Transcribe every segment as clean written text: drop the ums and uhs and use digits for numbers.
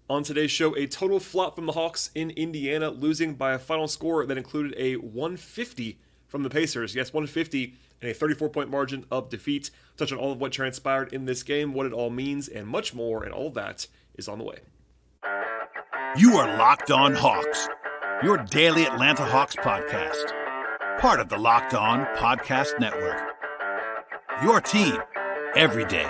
On today's show, a total flop from the Hawks in Indiana, losing by a final score that included a 150 from the Pacers. Yes, 150 and a 34-point margin of defeat. Touch on all of what transpired in this game, what it all means, and much more, and all of that is on the way. You are Locked On Hawks, your daily Atlanta Hawks podcast. Part of the Locked On Podcast Network. Your team every day.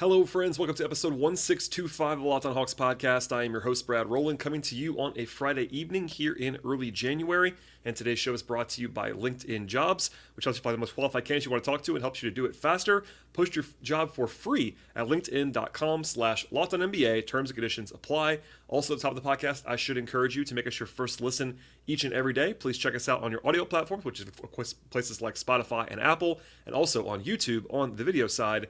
Hello, friends. Welcome to episode 1625 of the Locked On Hawks podcast. I am your host, Brad Rowland, coming to you on a Friday evening here in early January. And today's show is brought to you by LinkedIn Jobs, which helps you find the most qualified candidates you want to talk to and helps you to do it faster. Post your job for free at linkedin.com/LockedOnNBA. Terms and conditions apply. Also, at the top of the podcast, I should encourage you to make us your first listen each and every day. Please check us out on your audio platforms, which is of course places like Spotify and Apple, and also on YouTube on the video side.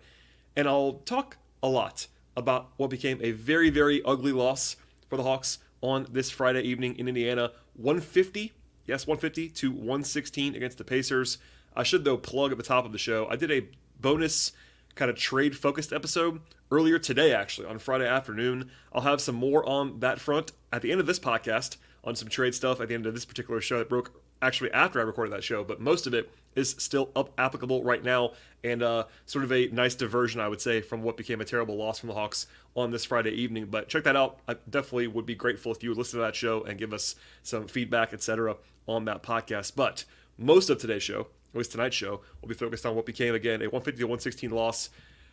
And I'll talk a lot about what became a very, very ugly loss for the Hawks on this Friday evening in Indiana. 150, yes, 150 to 116 against the Pacers. I should, though, plug at the top of the show. I did a bonus kind of trade-focused episode earlier today, actually, on Friday afternoon. I'll have some more on that front at the end of this podcast on some trade stuff at the end of this particular show that broke actually after I recorded that show, but most of it is still applicable right now, and sort of a nice diversion, I would say, from what became a terrible loss from the Hawks on this Friday evening. But check that out. I definitely would be grateful if you would listen to that show and give us some feedback, etc. on that podcast. But most of today's show, at least tonight's show, will be focused on what became, again, a 150 to 116 loss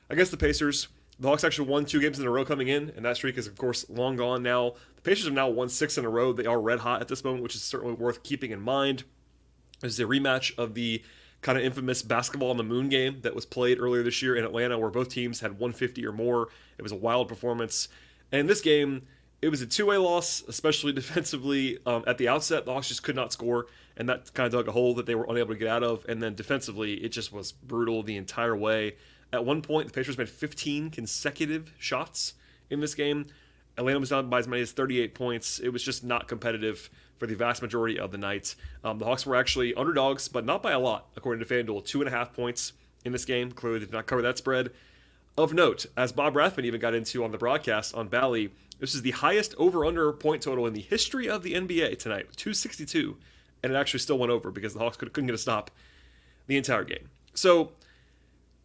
against the Pacers. The Hawks actually won 2 games in a row coming in, and that streak is, of course, long gone now. The Pacers have now won 6 in a row. They are red hot at this moment, which is certainly worth keeping in mind. This is a rematch of the kind of infamous basketball on the moon game that was played earlier this year in Atlanta, where both teams had 150 or more. It was a wild performance. And in this game, it was a two-way loss, especially defensively. At the outset, the Hawks just could not score, and that kind of dug a hole that they were unable to get out of. And then defensively, it just was brutal the entire way. At one point, the Pacers made 15 consecutive shots in this game. Atlanta was down by as many as 38 points. It was just not competitive for the vast majority of the night. The Hawks were actually underdogs, but not by a lot, according to FanDuel. 2.5 points in this game. Clearly did not cover that spread. Of note, as Bob Rathman even got into on the broadcast on Bally, this is the highest over-under point total in the history of the NBA tonight, 262, and it actually still went over because the Hawks couldn't get a stop the entire game. So,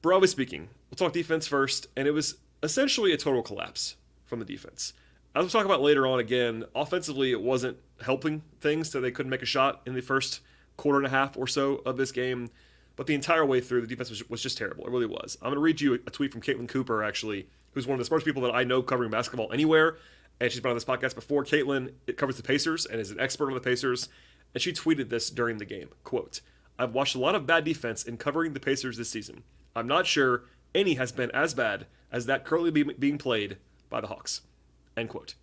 broadly speaking, we'll talk defense first, and it was essentially a total collapse from the defense. As we'll talk about later on again, offensively it wasn't helping things, so they couldn't make a shot in the first quarter and a half or so of this game. But the entire way through, the defense was just terrible. It really was. I'm going to read you a tweet from Caitlin Cooper, actually, who's one of the smartest people that I know covering basketball anywhere. And she's been on this podcast before. Caitlin covers the Pacers and is an expert on the Pacers. And she tweeted this during the game. Quote, "I've watched a lot of bad defense in covering the Pacers this season. I'm not sure any has been as bad as that currently being played by the Hawks." End quote.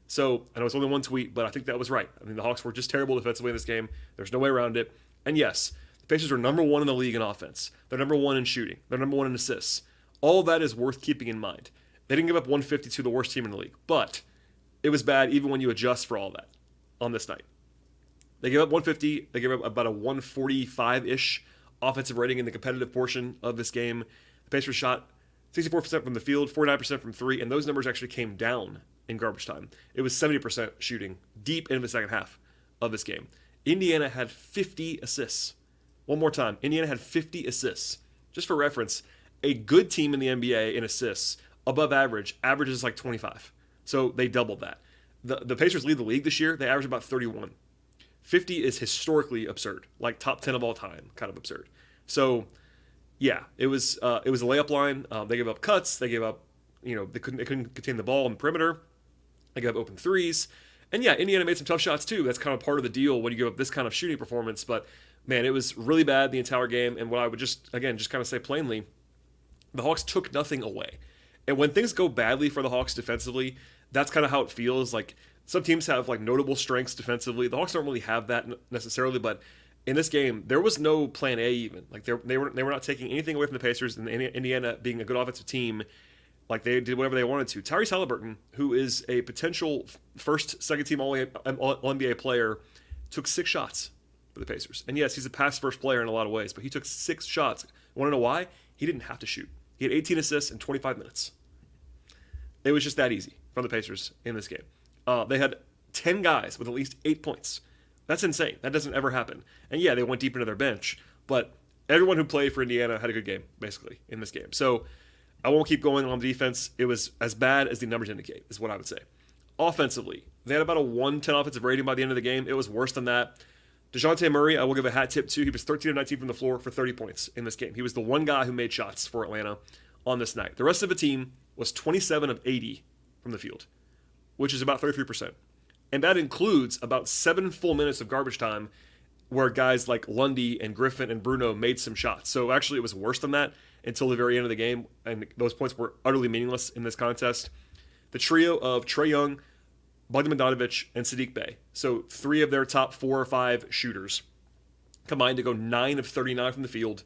So, I know it's only one tweet, but I think that was right. I mean, the Hawks were just terrible defensively in this game. There's no way around it. And yes, the Pacers are number 1 in the league in offense. They're number 1 in shooting. They're number 1 in assists. All that is worth keeping in mind. They didn't give up 150 to the worst team in the league, but it was bad even when you adjust for all that on this night. They gave up 150. They gave up about a 145-ish offensive rating in the competitive portion of this game. The Pacers shot 64% from the field, 49% from 3, and those numbers actually came down in garbage time. It was 70% shooting deep into the second half of this game. Indiana had 50 assists. One more time, Indiana had 50 assists. Just for reference, a good team in the NBA in assists, above average, averages like 25. So they doubled that. The Pacers lead the league this year. They average about 31. 50 is historically absurd, like top 10 of all time, kind of absurd. So, yeah, it was a layup line. They gave up cuts. They gave up, they couldn't contain the ball on the perimeter. They gave up open threes. And yeah, Indiana made some tough shots too. That's kind of part of the deal when you give up this kind of shooting performance. But man, it was really bad the entire game. And what I would just kind of say plainly, the Hawks took nothing away. And when things go badly for the Hawks defensively, that's kind of how it feels. Like some teams have like notable strengths defensively. The Hawks don't really have that necessarily, but in this game, there was no plan A even. Like they were not taking anything away from the Pacers, and Indiana being a good offensive team, like they did whatever they wanted to. Tyrese Haliburton, who is a potential second team All NBA player, took 6 shots for the Pacers. And yes, he's a pass-first player in a lot of ways, but he took 6 shots. Want to know why? He didn't have to shoot. He had 18 assists in 25 minutes. It was just that easy from the Pacers in this game. They had 10 guys with at least 8 points. That's insane. That doesn't ever happen. And yeah, they went deep into their bench, but everyone who played for Indiana had a good game, basically, in this game. So I won't keep going on defense. It was as bad as the numbers indicate, is what I would say. Offensively, they had about a 110 offensive rating by the end of the game. It was worse than that. DeJounte Murray, I will give a hat tip to. He was 13 of 19 from the floor for 30 points in this game. He was the one guy who made shots for Atlanta on this night. The rest of the team was 27 of 80 from the field, which is about 33%. And that includes about 7 full minutes of garbage time where guys like Lundy and Griffin and Bruno made some shots. So actually it was worse than that until the very end of the game, and those points were utterly meaningless in this contest. The trio of Trae Young, Bogdan Bogdanovic, and Sadiq Bey, so 3 of their top 4 or 5 shooters, combined to go 9 of 39 from the field,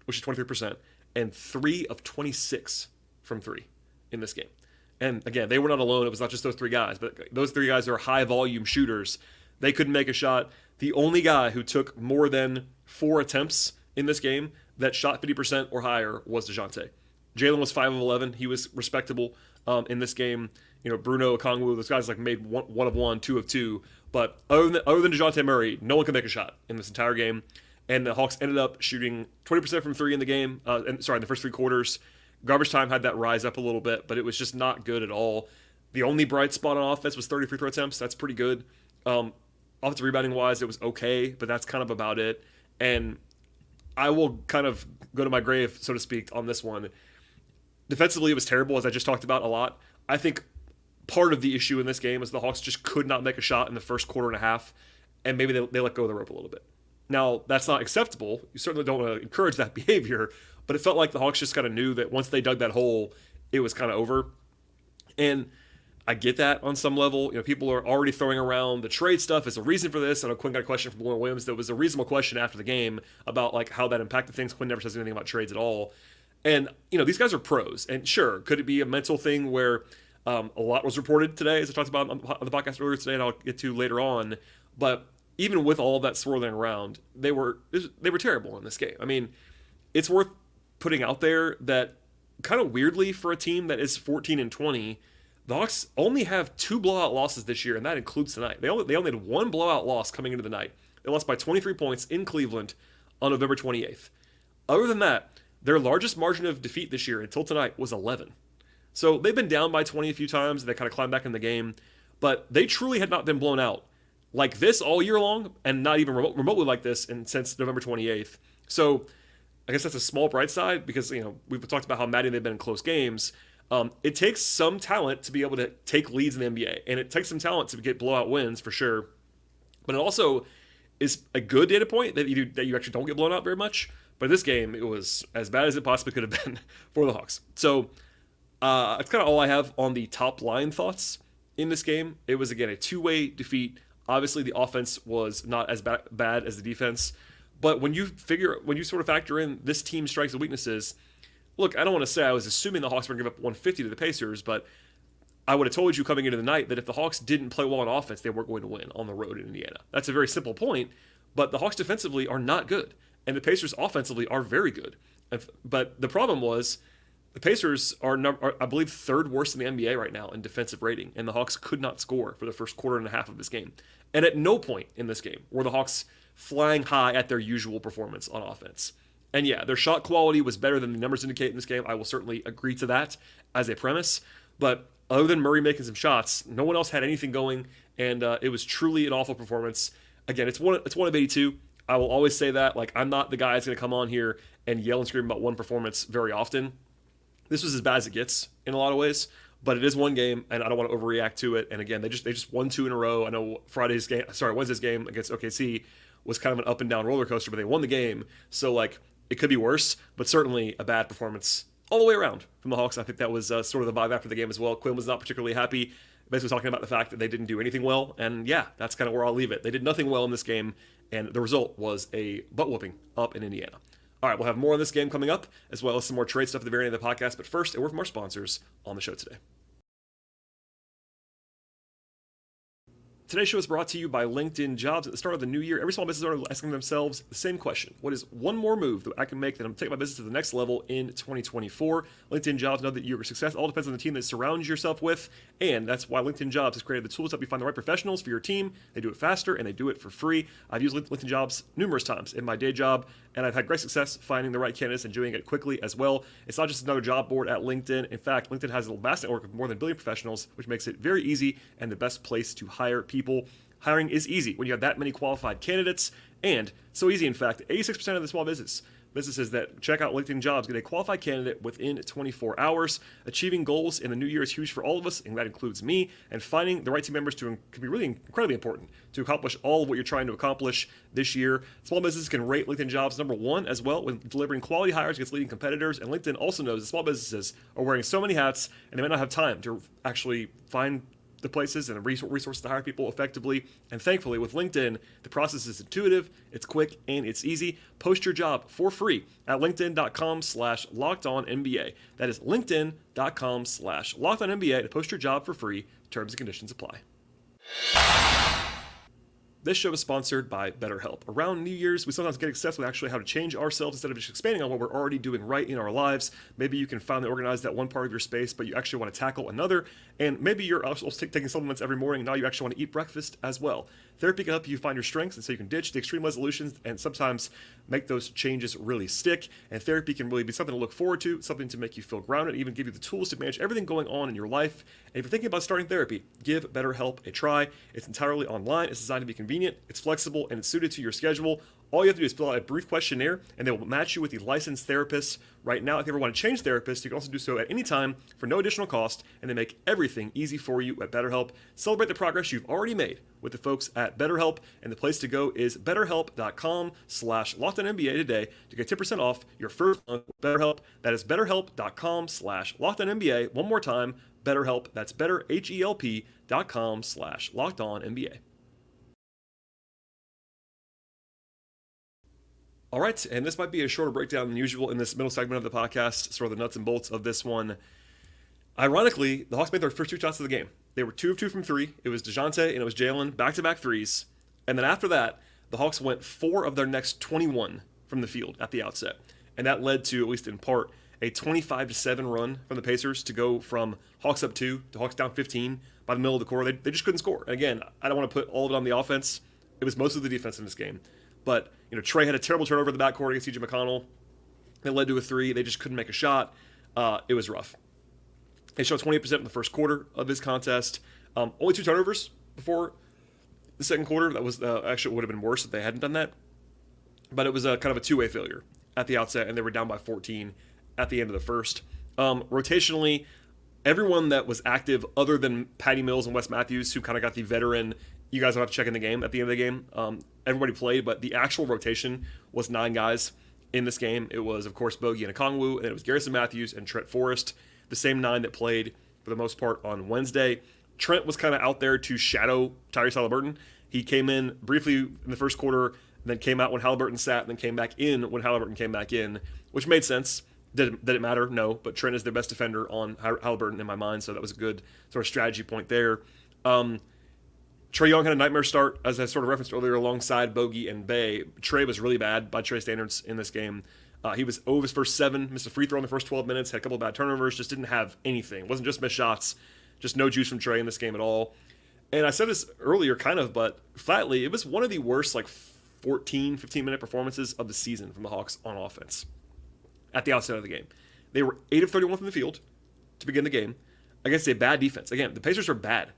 which is 23%, and 3 of 26 from 3 in this game. And again, they were not alone. It was not just those 3 guys, but those 3 guys are high-volume shooters. They couldn't make a shot. The only guy who took more than 4 attempts in this game that shot 50% or higher was DeJounte. Jalen was 5 of 11. He was respectable in this game. You know, Bruno, Okongwu, those guys like made 1 of 1, 2 of 2. But other than DeJounte Murray, no one could make a shot in this entire game. And the Hawks ended up shooting 20% from 3 in the game. In the first 3 quarters. Garbage time had that rise up a little bit, but it was just not good at all. The only bright spot on offense was 30 free throw attempts. That's pretty good. Offensive rebounding wise, it was okay, but that's kind of about it. And I will kind of go to my grave, so to speak, on this one. Defensively, it was terrible, as I just talked about a lot. I think part of the issue in this game is the Hawks just could not make a shot in the first quarter and a half, and maybe they let go of the rope a little bit. Now, that's not acceptable. You certainly don't want to encourage that behavior, but it felt like the Hawks just kind of knew that once they dug that hole, it was kind of over. And I get that on some level. You know, people are already throwing around the trade stuff as a reason for this. I know Quinn got a question from Lauren Williams that was a reasonable question after the game about like how that impacted things. Quinn never says anything about trades at all. And, you know, these guys are pros. And sure, could it be a mental thing where a lot was reported today, as I talked about on the podcast earlier today, and I'll get to later on. But even with all of that swirling around, they were terrible in this game. I mean, it's worth putting out there that kind of weirdly for a team that is 14-20, the Hawks only have 2 blowout losses this year, and that includes tonight. They only had 1 blowout loss coming into the night. They lost by 23 points in Cleveland on November 28th. Other than that, their largest margin of defeat this year until tonight was 11. So they've been down by 20 a few times, and they kind of climbed back in the game, but they truly had not been blown out like this all year long, and not even remotely like this since November 28th. So I guess that's a small bright side because, you know, we've talked about how mad they've been in close games. It takes some talent to be able to take leads in the NBA, and it takes some talent to get blowout wins for sure. But it also is a good data point that you actually don't get blown out very much. But in this game, it was as bad as it possibly could have been for the Hawks. So that's kind of all I have on the top line thoughts in this game. It was, again, a 2-way defeat. Obviously, the offense was not as bad as the defense. But when you sort of factor in this team's strengths and weaknesses, look, I don't want to say I was assuming the Hawks were going to give up 150 to the Pacers, but I would have told you coming into the night that if the Hawks didn't play well on offense, they weren't going to win on the road in Indiana. That's a very simple point, but the Hawks defensively are not good, and the Pacers offensively are very good. But the problem was the Pacers are I believe, 3rd worst in the NBA right now in defensive rating, and the Hawks could not score for the first quarter and a half of this game. And at no point in this game were the Hawks flying high at their usual performance on offense. And yeah, their shot quality was better than the numbers indicate in this game. I will certainly agree to that as a premise. But other than Murray making some shots, no one else had anything going, and it was truly an awful performance. Again, it's one of 82. I will always say that. Like, I'm not the guy that's going to come on here and yell and scream about one performance very often. This was as bad as it gets in a lot of ways, but it is one game, and I don't want to overreact to it. And again, they just won 2 in a row. I know Wednesday's game against OKC was kind of an up and down roller coaster, but they won the game. So like, it could be worse, but certainly a bad performance all the way around from the Hawks. I think that was sort of the vibe after the game as well. Quinn was not particularly happy, basically talking about the fact that they didn't do anything well. And yeah, that's kind of where I'll leave it. They did nothing well in this game, and the result was a butt whooping up in Indiana. All right, we'll have more on this game coming up, as well as some more trade stuff at the very end of the podcast. But first, a word from our sponsors on the show today. Today's show is brought to you by LinkedIn Jobs. At the start of the new year, every small business owner is asking themselves the same question. What is one more move that I can make that I'm taking my business to the next level in 2024? LinkedIn Jobs know that your success all depends on the team that surrounds yourself with, and that's why LinkedIn Jobs has created the tools to help you find the right professionals for your team. They do it faster, and they do it for free. I've used LinkedIn Jobs numerous times in my day job, and I've had great success finding the right candidates and doing it quickly as well. It's not just another job board at LinkedIn. In fact, LinkedIn has a vast network of more than a billion professionals, which makes it very easy and the best place to hire people. Hiring is easy when you have that many qualified candidates, and so easy, in fact, 86% of the small businesses that check out LinkedIn Jobs get a qualified candidate within 24 hours. Achieving goals in the new year is huge for all of us, and that includes me, and finding the right team members can be really incredibly important to accomplish all of what you're trying to accomplish this year. Small businesses can rate LinkedIn Jobs number one as well when delivering quality hires against leading competitors, and LinkedIn also knows that small businesses are wearing so many hats, and they might not have time to actually find the places and resources to hire people effectively. And thankfully, with LinkedIn, the process is intuitive, it's quick, and it's easy. Post your job for free at linkedin.com/lockedonnba. That is linkedin.com/lockedonnba to post your job for free. Terms and conditions apply. This show is sponsored by BetterHelp. Around New Year's, we sometimes get obsessed with actually how to change ourselves instead of just expanding on what we're already doing right in our lives. Maybe you can finally organize that one part of your space, but you actually want to tackle another. And maybe you're also taking supplements every morning, and now you actually want to eat breakfast as well. Therapy can help you find your strengths, and so you can ditch the extreme resolutions and sometimes make those changes really stick. And therapy can really be something to look forward to, something to make you feel grounded, even give you the tools to manage everything going on in your life. And if you're thinking about starting therapy, give BetterHelp a try. It's entirely online, it's designed to be convenient, it's flexible, and it's suited to your schedule. All you have to do is fill out a brief questionnaire, and they will match you with a licensed therapist. Right now, if you ever want to change therapists, you can also do so at any time for no additional cost, and they make everything easy for you at BetterHelp. Celebrate the progress you've already made with the folks at BetterHelp, and the place to go is betterhelp.com/lockedonnba today to get 10% off your first month with BetterHelp. That is betterhelp.com/lockedonnba. One more time, BetterHelp. That's betterhelp.com/lockedonnba. All right, and this might be a shorter breakdown than usual in this middle segment of the podcast, sort of the nuts and bolts of this one. Ironically, the Hawks made their first two shots of the game. They were 2 of 2 from three. It was DeJounte and it was Jalen, back-to-back threes. And then after that, the Hawks went 4 of their next 21 from the field at the outset. And that led to, at least in part, a 25-7 run from the Pacers to go from Hawks up 2 to Hawks down 15 by the middle of the quarter. They just couldn't score. And again, I don't want to put all of it on the offense. It was mostly the defense in this game. But, Trey had a terrible turnover in the backcourt against CJ McConnell. It led to a 3. They just couldn't make a shot. It was rough. They shot 28% in the first quarter of this contest. Only 2 turnovers before the second quarter. That was actually would have been worse if they hadn't done that. But it was kind of a two-way failure at the outset, and they were down by 14 at the end of the first. Rotationally, everyone that was active other than Patty Mills and Wes Matthews, who kind of got the veteran, you guys don't have to check in the game at the end of the game. Everybody played, but the actual rotation was 9 guys in this game. It was, of course, Bogey and Okongwu, and it was Garrison Matthews and Trent Forrest, the same 9 that played for the most part on Wednesday. Trent was kind of out there to shadow Tyrese Haliburton. He came in briefly in the first quarter, then came out when Haliburton sat, and then came back in when Haliburton came back in, which made sense. Did it matter? No, but Trent is their best defender on Haliburton in my mind, so that was a good sort of strategy point there. Trae Young had a nightmare start, as I sort of referenced earlier, alongside Bogey and Bay. Trae was really bad by Trae standards in this game. He was 0 of his first 7, missed a free throw in the first 12 minutes, had a couple of bad turnovers, just didn't have anything. It wasn't just missed shots, just no juice from Trae in this game at all. And I said this earlier, kind of, but flatly, it was one of the worst, 14, 15-minute performances of the season from the Hawks on offense at the outset of the game. They were 8 of 31 from the field to begin the game against a bad defense. Again, the Pacers are bad.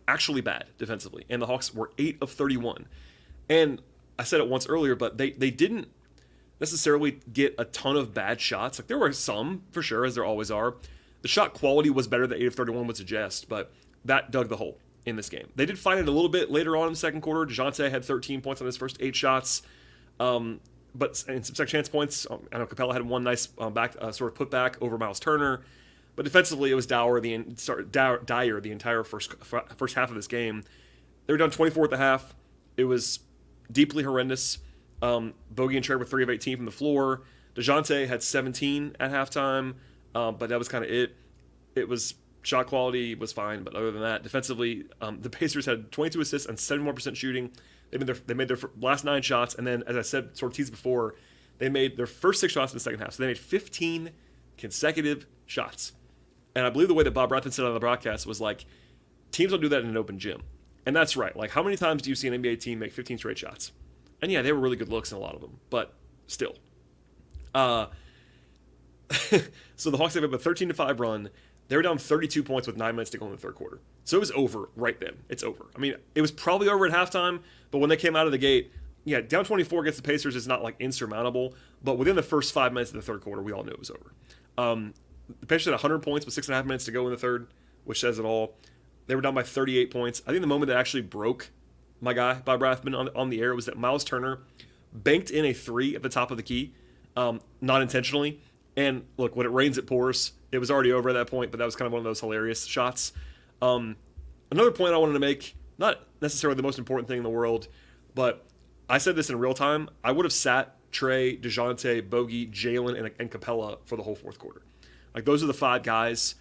Actually bad defensively. And the Hawks were 8 of 31. And I said it once earlier, but they didn't necessarily get a ton of bad shots. There were some, for sure, as there always are. The shot quality was better than 8 of 31 would suggest, but that dug the hole in this game. They did find it a little bit later on in the second quarter. DeJounte had 13 points on his first 8 shots. But in some second chance points, I know Capella had one nice sort of put back over Miles Turner. But defensively, it was dire the entire first half of this game. They were down 24 at the half. It was deeply horrendous. Bogey and Trey were 3 of 18 from the floor. DeJounte had 17 at halftime, but that was kind of it. It was Shot quality was fine, but other than that, defensively, the Pacers had 22 assists and 71% shooting. They made their last 9 shots, and then, as I said, sort of teased before, they made their first 6 shots in the second half. So they made 15 consecutive shots. And I believe the way that Bob Rathman said on the broadcast was like, teams don't do that in an open gym. And that's right. Like, how many times do you see an NBA team make 15 straight shots? And yeah, they were really good looks in a lot of them, but still. So the Hawks have a 13-5 run. They were down 32 points with 9 minutes to go in the third quarter. So it was over right then. It's over. I mean, it was probably over at halftime, but when they came out of the gate, yeah, down 24 against the Pacers is not like insurmountable, but within the first 5 minutes of the third quarter, we all knew it was over. The Pacers had 100 points with 6.5 minutes to go in the third, which says it all. They were down by 38 points. I think the moment that actually broke my guy, Bob Rathman, on the air was that Miles Turner banked in a 3 at the top of the key, not intentionally. And look, when it rains, it pours. It was already over at that point, but that was kind of one of those hilarious shots. Another point I wanted to make, not necessarily the most important thing in the world, but I said this in real time. I would have sat Trey, DeJounte, Bogey, Jalen, and Capella for the whole fourth quarter. Like, those are the 5 guys.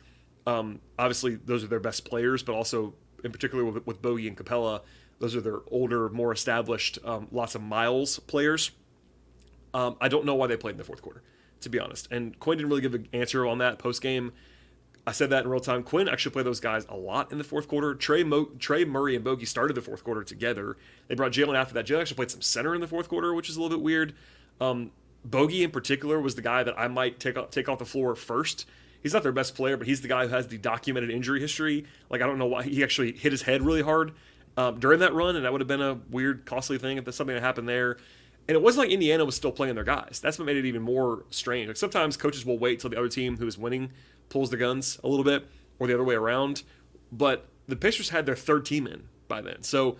Obviously, those are their best players, but also, in particular with Bogey and Capella, those are their older, more established, lots of miles players. I don't know why they played in the fourth quarter, to be honest. And Quinn didn't really give an answer on that post-game. I said that in real time. Quinn actually played those guys a lot in the fourth quarter. Trey, Murray, and Bogey started the fourth quarter together. They brought Jalen after that. Jalen actually played some center in the fourth quarter, which is a little bit weird. Bogey in particular was the guy that I might take off the floor first. He's not their best player, but he's the guy who has the documented injury history. Like, I don't know why. He actually hit his head really hard during that run, and that would have been a weird, costly thing if there's something that happened there. And it wasn't like Indiana was still playing their guys. That's what made it even more strange. Like, sometimes coaches will wait till the other team who is winning pulls the guns a little bit, or the other way around. But the Pacers had their third team in by then. So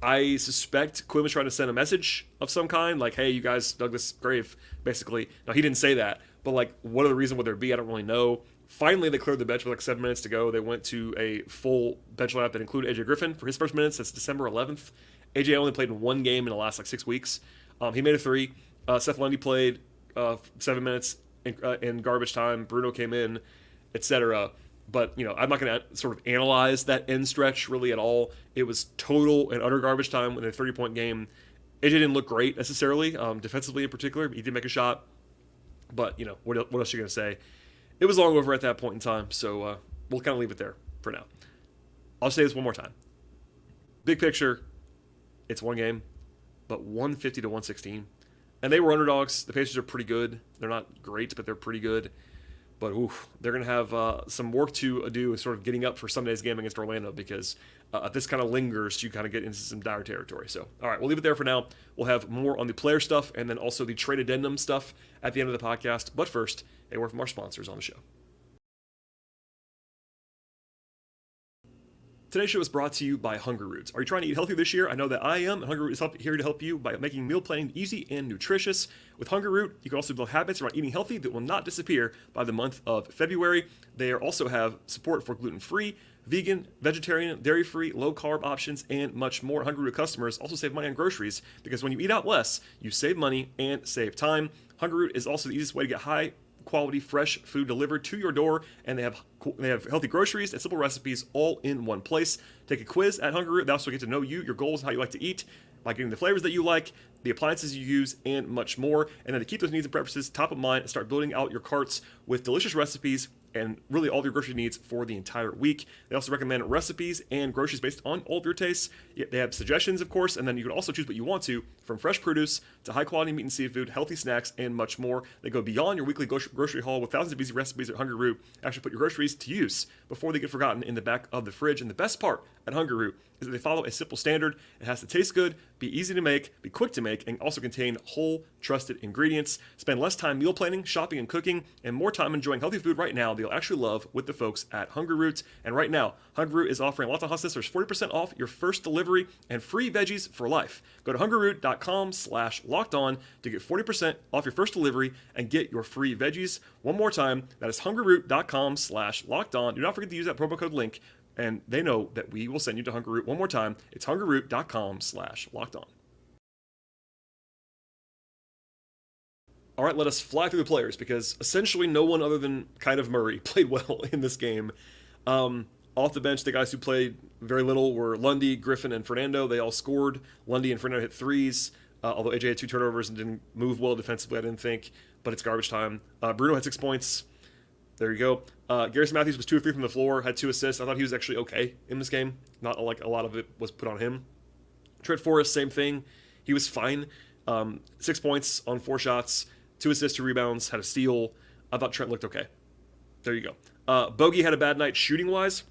I suspect Quinn was trying to send a message of some kind, like, hey, you guys dug this grave, basically. Now, he didn't say that, but, like, what other reason would there be? I don't really know. Finally, they cleared the bench with like 7 minutes to go. They went to a full bench lineup that included AJ Griffin for his first minutes. That's December 11th. AJ only played in 1 game in the last like 6 weeks. He made a 3. Seth Lundy played 7 minutes in garbage time. Bruno came in, etc. But, you know, I'm not going to sort of analyze that end stretch really at all. It was total and utter garbage time in a 30-point game. AJ didn't look great necessarily, defensively in particular. He did make a shot. But, you know, what else are you going to say? It was long over at that point in time, so we'll kind of leave it there for now. I'll say this one more time. Big picture, it's 1 game, but 150 to 116. And they were underdogs. The Pacers are pretty good. They're not great, but they're pretty good. But they're going to have some work to do sort of getting up for Sunday's game against Orlando, because if this kind of lingers, you kind of get into some dire territory. So, all right, we'll leave it there for now. We'll have more on the player stuff and then also the trade addendum stuff at the end of the podcast. But first, a word from our sponsors on the show. Today's show is brought to you by Hungryroot. Are you trying to eat healthy this year? I know that I am, and Hungryroot is here to help you by making meal planning easy and nutritious. With Hungryroot, you can also build habits around eating healthy that will not disappear by the month of February. They also have support for gluten-free, vegan, vegetarian, dairy-free, low-carb options, and much more. Hungryroot customers also save money on groceries, because when you eat out less, you save money and save time. Hungryroot is also the easiest way to get high-quality, fresh food delivered to your door, and they have healthy groceries and simple recipes all in one place. Take a quiz at Hungryroot. They also get to know you, your goals, and how you like to eat, by getting the flavors that you like, the appliances you use, and much more. And then to keep those needs and preferences top of mind and start building out your carts with delicious recipes and really all of your grocery needs for the entire week. They also recommend recipes and groceries based on all of your tastes. They have suggestions, of course, and then you can also choose what you want to, from fresh produce to high-quality meat and seafood, healthy snacks, and much more. They go beyond your weekly grocery haul with thousands of easy recipes at Hungryroot. Actually put your groceries to use before they get forgotten in the back of the fridge. And the best part at Hungryroot is that they follow a simple standard. It has to taste good, be easy to make, be quick to make, and also contain whole, trusted ingredients. Spend less time meal planning, shopping, and cooking, and more time enjoying healthy food right now that you'll actually love with the folks at Hungryroot. And right now, Hungryroot is offering Locked On Hawks listeners 40% off your first delivery and free veggies for life. Go to hungryroot.com/lockedon to get 40% off your first delivery and get your free veggies. One more time, that is hungryroot.com/lockedon. Do not forget to use that promo code link, and they know that we will send you to Hungryroot. One more time, it's hungryroot.com/lockedon. All right, let us fly through the players, because essentially no one other than kind of Murray played well in this game. Off the bench, the guys who played very little were Lundy, Griffin, and Fernando. They all scored. Lundy and Fernando hit threes, although AJ had 2 turnovers and didn't move well defensively, I didn't think, but it's garbage time. Bruno had 6 points. There you go. Garrison Matthews was 2 of 3 from the floor, had 2 assists. I thought he was actually okay in this game. Not like a lot of it was put on him. Trent Forrest, same thing. He was fine. 6 points on 4 shots, 2 assists, 2 rebounds, had a steal. I thought Trent looked okay. There you go. Bogey had a bad night shooting-wise.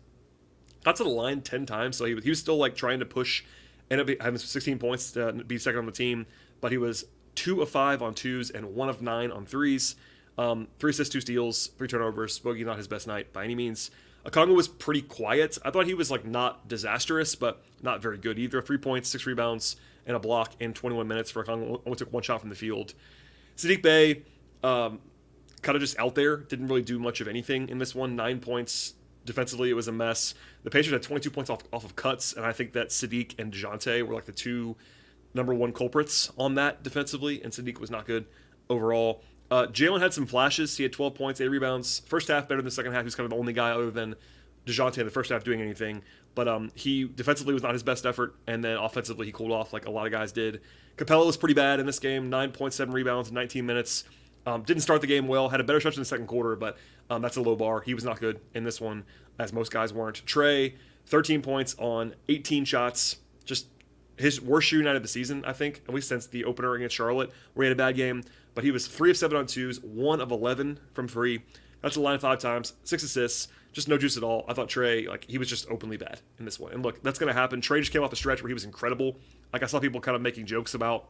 Got to the line 10 times, so he was still like trying to push. Ended up having 16 points to be second on the team, but he was 2 of 5 on 2s and 1 of 9 on 3s. 3 assists, 2 steals, 3 turnovers. Bogey not his best night by any means. Okongwu was pretty quiet. I thought he was like not disastrous, but not very good either. 3 points, 6 rebounds, and a block in 21 minutes for Okongwu. Only took 1 shot from the field. Saddiq Bey, kind of just out there. Didn't really do much of anything in this one. 9 points. Defensively, it was a mess. The Pacers had 22 points off of cuts, and I think that Saddiq and DeJounte were like the 2 number 1 culprits on that defensively, and Saddiq was not good overall. Jalen had some flashes. He had 12 points, 8 rebounds. First half better than the second half. He was kind of the only guy other than DeJounte in the first half doing anything. But he defensively was not his best effort, and then offensively he cooled off like a lot of guys did. Capella was pretty bad in this game. 9.7 rebounds in 19 minutes. Didn't start the game well. Had a better stretch in the second quarter, but that's a low bar. He was not good in this one, as most guys weren't. Trey, 13 points on 18 shots. Just his worst shooting night of the season, I think, at least since the opener against Charlotte, where he had a bad game. But he was 3 of 7 on 2s, 1 of 11 from 3. That's the line 5 times, 6 assists, just no juice at all. I thought Trey, like, he was just openly bad in this one. And look, that's going to happen. Trey just came off the stretch where he was incredible. Like, I saw people kind of making jokes about,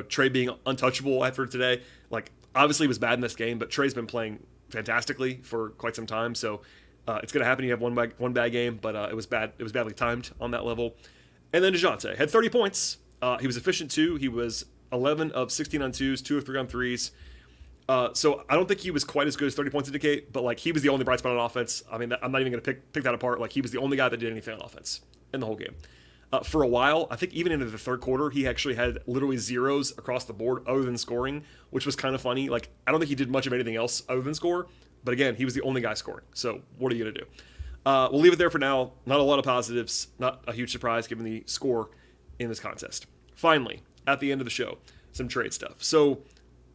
Trey being untouchable after today. Like, obviously he was bad in this game, but Trey's been playing fantastically for quite some time. So it's going to happen. You have one bad game, but it was bad. It was badly timed on that level. And then DeJounte had 30 points. He was efficient too. He was 11 of 16 on 2s, 2 of 3 on 3s. So I don't think he was quite as good as 30 points indicate, but like he was the only bright spot on offense. I mean, I'm not even going to pick that apart. Like he was the only guy that did anything on offense in the whole game. For a while, I think even into the third quarter, he actually had literally zeros across the board other than scoring, which was kind of funny. Like I don't think he did much of anything else other than score. But again, he was the only guy scoring. So what are you going to do? We'll leave it there for now. Not a lot of positives. Not a huge surprise given the score in this contest. Finally, at the end of the show, some trade stuff. So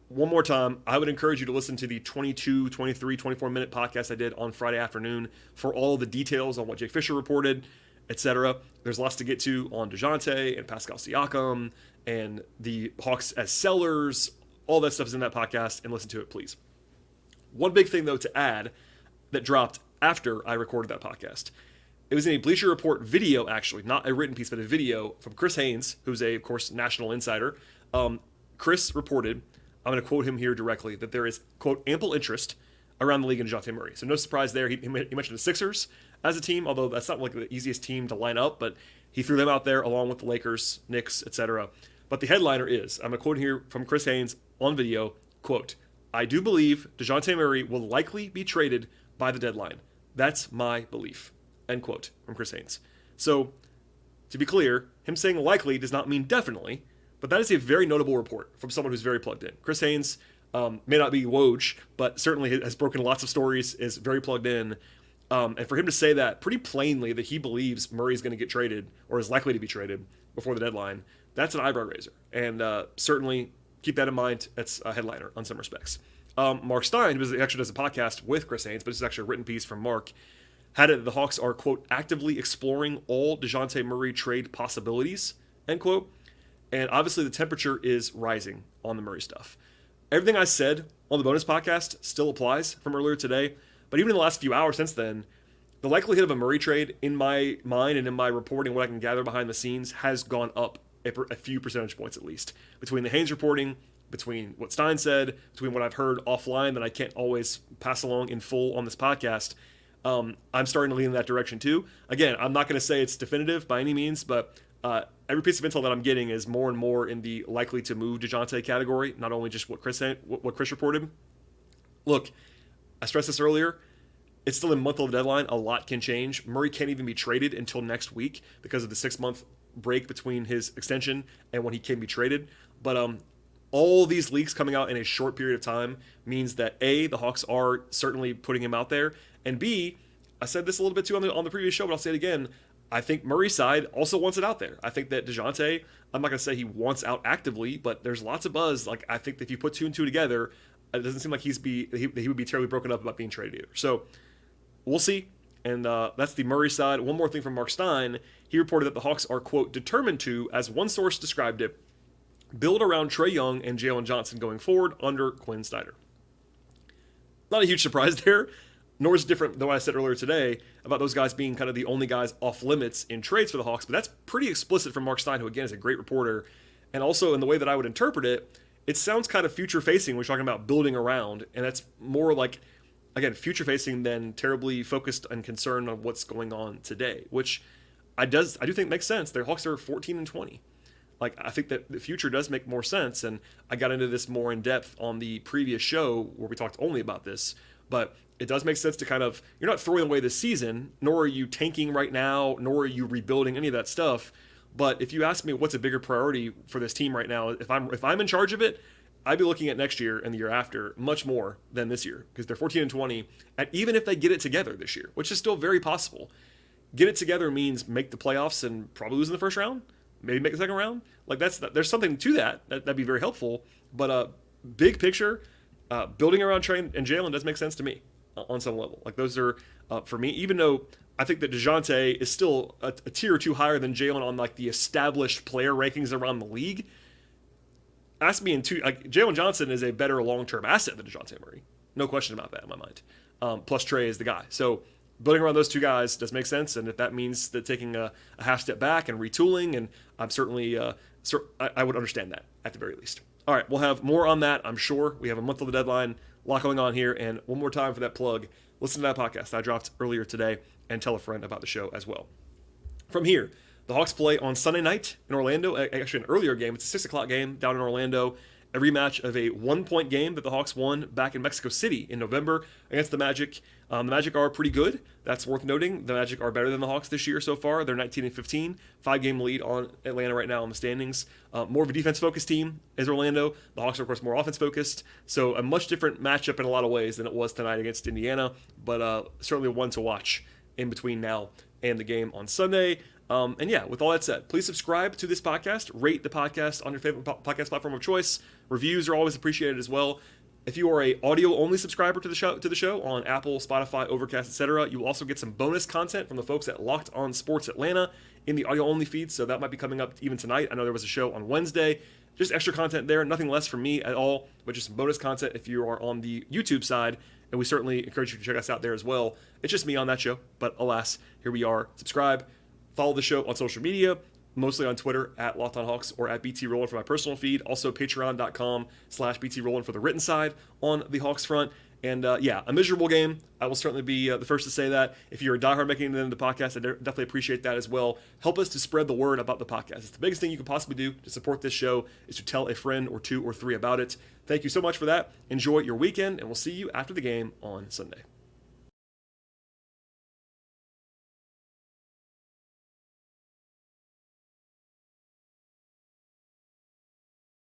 one more time, I would encourage you to listen to the 22, 23, 24-minute podcast I did on Friday afternoon for all the details on what Jake Fisher reported, etc. There's lots to get to on DeJounte and Pascal Siakam and the Hawks as sellers. All that stuff is in that podcast, and listen to it, please. One big thing, though, to add that dropped after I recorded that podcast. It was in a Bleacher Report video, actually, not a written piece, but a video from Chris Haynes, who's a, of course, national insider. Chris reported, I'm going to quote him here directly, that there is, quote, ample interest around the league in DeJounte Murray. So no surprise there. He mentioned the Sixers as a team, although that's not like the easiest team to line up, but he threw them out there along with the Lakers, Knicks, etc. But the headliner is, I'm going to quote here from Chris Haynes on video, quote, I do believe DeJounte Murray will likely be traded by the deadline. That's my belief, end quote, from Chris Haynes. So, to be clear, him saying likely does not mean definitely, but that is a very notable report from someone who's very plugged in. Chris Haynes may not be Woj, but certainly has broken lots of stories, is very plugged in. And for him to say that pretty plainly that he believes Murray's going to get traded or is likely to be traded before the deadline, that's an eyebrow raiser. And certainly keep that in mind. That's a headliner on some respects. Mark Stein, who actually does a podcast with Chris Haynes, but it's actually a written piece from Mark, had it that the Hawks are, quote, actively exploring all DeJounte Murray trade possibilities, end quote. And obviously the temperature is rising on the Murray stuff. Everything I said on the bonus podcast still applies from earlier today, but even in the last few hours since then, the likelihood of a Murray trade in my mind and in my reporting, what I can gather behind the scenes, has gone up a few percentage points at least. Between the Haynes reporting, between what Stein said, between what I've heard offline that I can't always pass along in full on this podcast, I'm starting to lean in that direction too. Again, I'm not going to say it's definitive by any means, but every piece of intel that I'm getting is more and more in the likely to move DeJounte category, not only just what Chris reported. Look, I stressed this earlier. It's still a month of the deadline. A lot can change. Murray can't even be traded until next week because of the 6-month break between his extension and when he can be traded. But all these leaks coming out in a short period of time means that A, the Hawks are certainly putting him out there, and B, I said this a little bit too on the previous show, but I'll say it again. I think Murray's side also wants it out there. I think that DeJounte, I'm not going to say he wants out actively, but there's lots of buzz. Like, I think that if you put 2 and 2 together, it doesn't seem like he would be terribly broken up about being traded either. So we'll see. And that's the Murray side. One more thing from Mark Stein. He reported that the Hawks are, quote, determined to, as one source described it, build around Trae Young and Jalen Johnson going forward under Quinn Snyder. Not a huge surprise there, nor is it different than what I said earlier today about those guys being kind of the only guys off limits in trades for the Hawks, but that's pretty explicit from Mark Stein, who again is a great reporter. And also in the way that I would interpret it, it sounds kind of future-facing when we're talking about building around, and that's more like, again, future-facing than terribly focused and concerned on what's going on today, which I do think makes sense. Their Hawks are 14 and 20. Like, I think that the future does make more sense, and I got into this more in depth on the previous show where we talked only about this, but it does make sense to kind of, you're not throwing away this season, nor are you tanking right now, nor are you rebuilding any of that stuff. But if you ask me what's a bigger priority for this team right now, if I'm in charge of it, I'd be looking at next year and the year after much more than this year, because they're 14 and 20, and even if they get it together this year, which is still very possible, get it together means make the playoffs and probably lose in the first round, maybe make the second round. Like, there's something to that'd be very helpful. But big picture, building around Trae and Jalen does make sense to me on some level. Like, those are for me, even though I think that DeJounte is still a tier or two higher than Jalen on like the established player rankings around the league. Ask me Jalen Johnson is a better long-term asset than DeJounte Murray. No question about that in my mind. Plus Trae is the guy. So building around those two guys does make sense. And if that means that taking a half step back and retooling, and I'm certainly, I would understand that at the very least. All right, we'll have more on that, I'm sure. We have a month of the deadline, a lot going on here. And one more time for that plug, listen to that podcast I dropped earlier today and tell a friend about the show as well. From here, the Hawks play on Sunday night in Orlando, actually an earlier game. It's a 6 o'clock game down in Orlando, a rematch of a 1-point game that the Hawks won back in Mexico City in November against the Magic. The Magic are pretty good. That's worth noting. The Magic are better than the Hawks this year so far. They're 19 and 15, 5-game lead on Atlanta right now in the standings. More of a defense-focused team is Orlando. The Hawks are, of course, more offense-focused. So a much different matchup in a lot of ways than it was tonight against Indiana, but certainly one to watch in between now and the game on Sunday. And yeah, with all that said, please subscribe to this podcast, rate the podcast on your favorite podcast platform of choice. Reviews are always appreciated as well. If you are a audio-only subscriber to the show on Apple, Spotify, Overcast, etc., you will also get some bonus content from the folks at Locked On Sports Atlanta in the audio-only feed, so that might be coming up even tonight. I know there was a show on Wednesday. Just extra content there, nothing less from me at all, but just some bonus content if you are on the YouTube side, and we certainly encourage you to check us out there as well. It's just me on that show, but alas, here we are. Subscribe. Follow the show on social media, mostly on Twitter at Locked On Hawks or at BT Rowland for my personal feed. Also patreon.com/BT Rowland for the written side on the Hawks front. And yeah, a miserable game. I will certainly be the first to say that. If you're a diehard making it into the podcast, I definitely appreciate that as well. Help us to spread the word about the podcast. It's the biggest thing you can possibly do to support this show is to tell a friend or two or three about it. Thank you so much for that. Enjoy your weekend, and we'll see you after the game on Sunday.